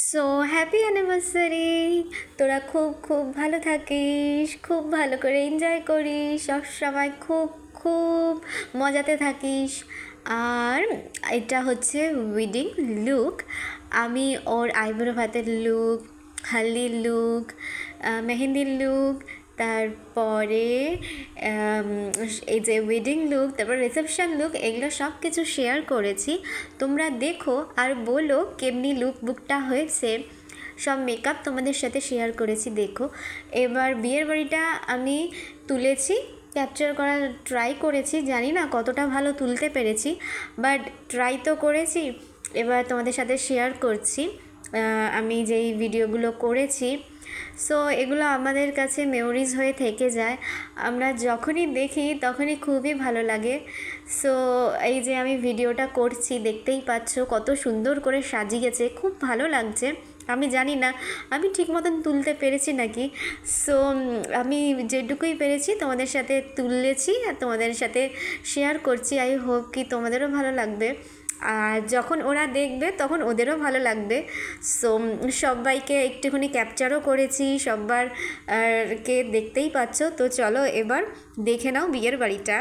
So happy anniversary. তোরা খুব খুব ভালো থাকিস, খুব ভালো করে এনজয় করিস, সবসময় খুব খুব মজাতে থাকিস। আর এটা হচ্ছে ওয়েডিং লুক। আমি ওর আইব্রো ভাতের লুক, হালদির লুক, মেহেন্দির লুক, তারপরে এই যে ওয়েডিং লুক, তারপর রিসেপশন লুক, এগুলো সব কিছু শেয়ার করেছি। তোমরা দেখো আর বলো কেমনি লুক বুকটা হয়েছে। সব মেকআপ তোমাদের সাথে শেয়ার করেছি, দেখো। এবার বিয়ের বাড়িটা আমি তুলেছি, ক্যাপচার করার ট্রাই করেছি, জানি না কতটা ভালো তুলতে পেরেছি, বাট ট্রাই তো করেছি। এবার তোমাদের সাথে শেয়ার করছি আমি যেই ভিডিওগুলো করেছি। সো এগুলো আমাদের কাছে মেমোরিজ হয়ে থেকে যায়, আমরা যখনই দেখি তখনই খুবই ভালো লাগে। সো এই যে আমি ভিডিওটা করছি, দেখতেই পাচ্ছ কত সুন্দর করে সাজিয়েছে, খুব ভালো লাগছে। আমি জানি না আমি ঠিক মতন তুলতে পেরেছি নাকি। সো আমি যেটুকুই পেরেছি তোমাদের সাথে তুলেছি আর তোমাদের সাথে শেয়ার করছি। আই হোপ কি তোমাদেরও ভালো লাগবে, আর যখন ওরা দেখবে তখন ওদেরও ভালো লাগবে। সো সবাইকে একটুখানি ক্যাপচারও করেছি, সবার কে দেখতেই পাচ্ছ। তো চলো এবার দেখে নাও বিয়ের বাড়িটা।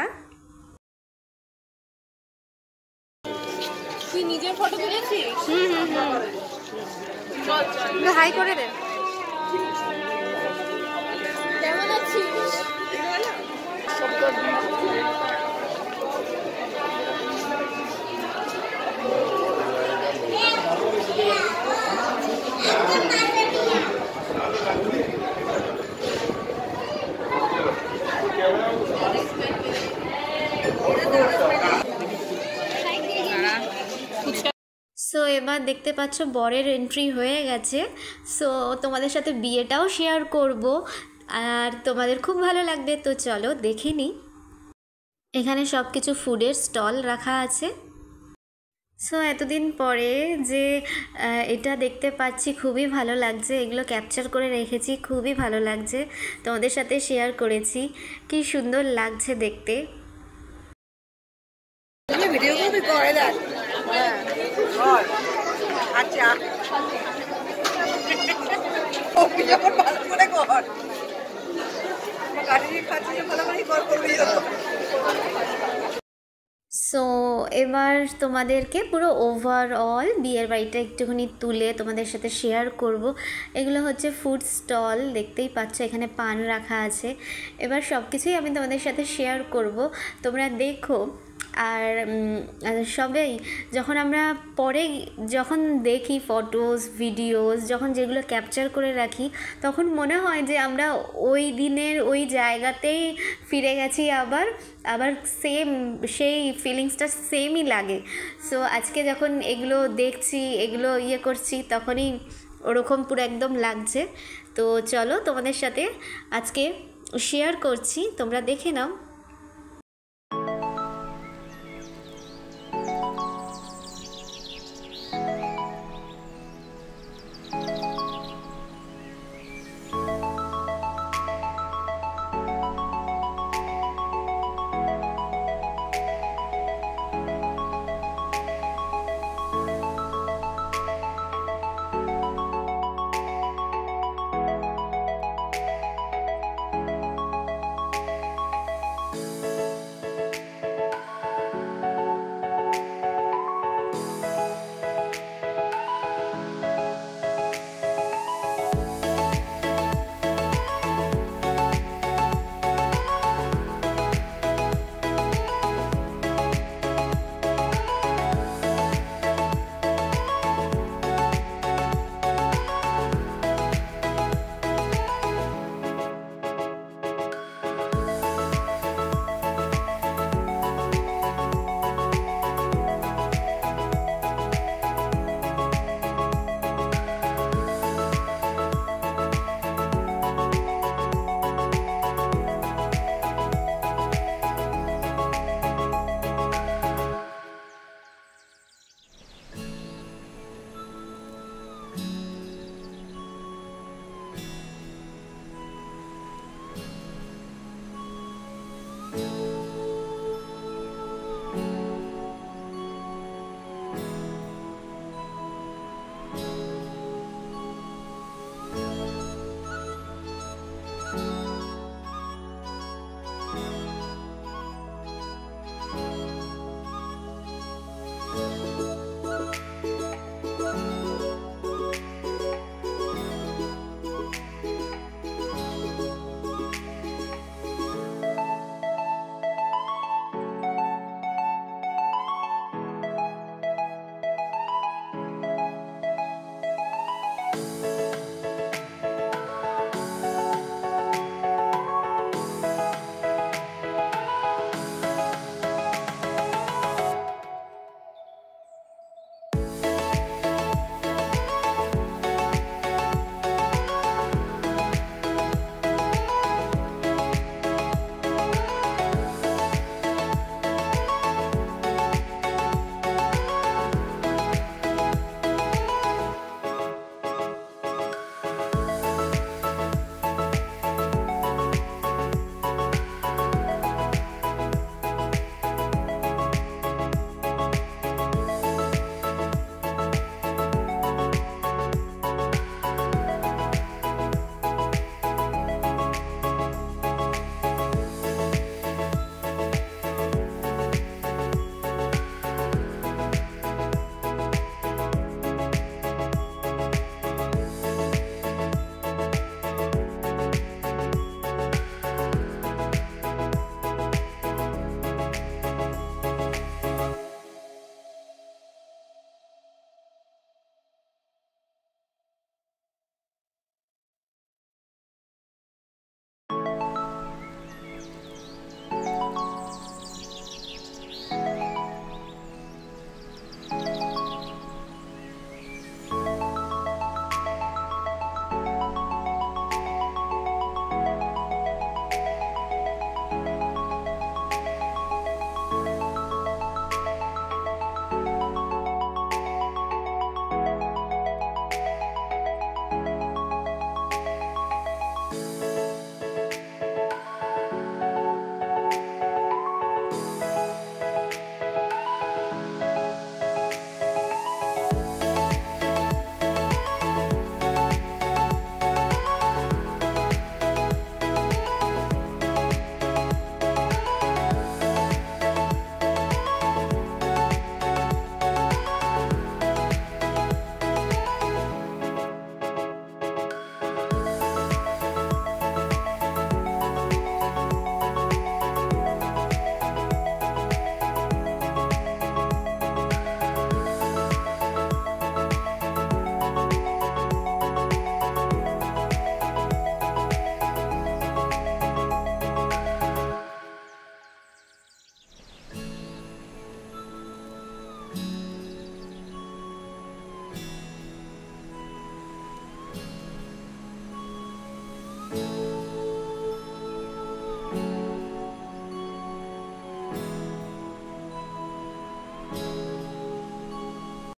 তুই নিজের ফটো তুলেছিস? হাই করে দে। কেমন আছিস? সো এবার দেখতে পাচ্ছ বরের এন্ট্রি হয়ে গেছে। সো তোমাদের সাথে বিয়েটাও শেয়ার করব, আর তোমাদের খুব ভালো লাগবে। তো চলো দেখে নিই। এখানে সব কিছু ফুডের স্টল রাখা আছে। সো এতদিন পরে যে এটা দেখতে পাচ্ছি, খুবই ভালো লাগছে। এগুলো ক্যাপচার করে রেখেছি, খুবই ভালো লাগছে, তোমাদের সাথে শেয়ার করেছি। কি সুন্দর লাগছে দেখতে। ভিডিও কপি করে দেখ। আচ্ছা কপি যখন ভালো করে কর, গাড়ি খাচ্ছি ভালো করে করবি। সো এবার তোমাদেরকে পুরো ওভারঅল বিয়ের বাড়িটা একটুখানি তুলে তোমাদের সাথে শেয়ার করব। এগুলো হচ্ছে ফুড স্টল, দেখতেই পাচ্ছ এখানে পান রাখা আছে। এবার সব কিছুই আমি তোমাদের সাথে শেয়ার করব, তোমরা দেখো। আর সবাই যখন আমরা পরে যখন দেখি ফটোস ভিডিওস, যখন যেগুলো ক্যাপচার করে রাখি, তখন মনে হয় যে আমরা ওই দিনের ওই জায়গাতেই ফিরে গেছি। আবার সেম সেই ফিলিংসটা সেমই লাগে। সো আজকে যখন এগুলো দেখছি, এগুলো করছি, তখনই ওরকম পুরো একদম লাগছে। তো চলো তোমাদের সাথে আজকে শেয়ার করছি, তোমরা দেখে নাও।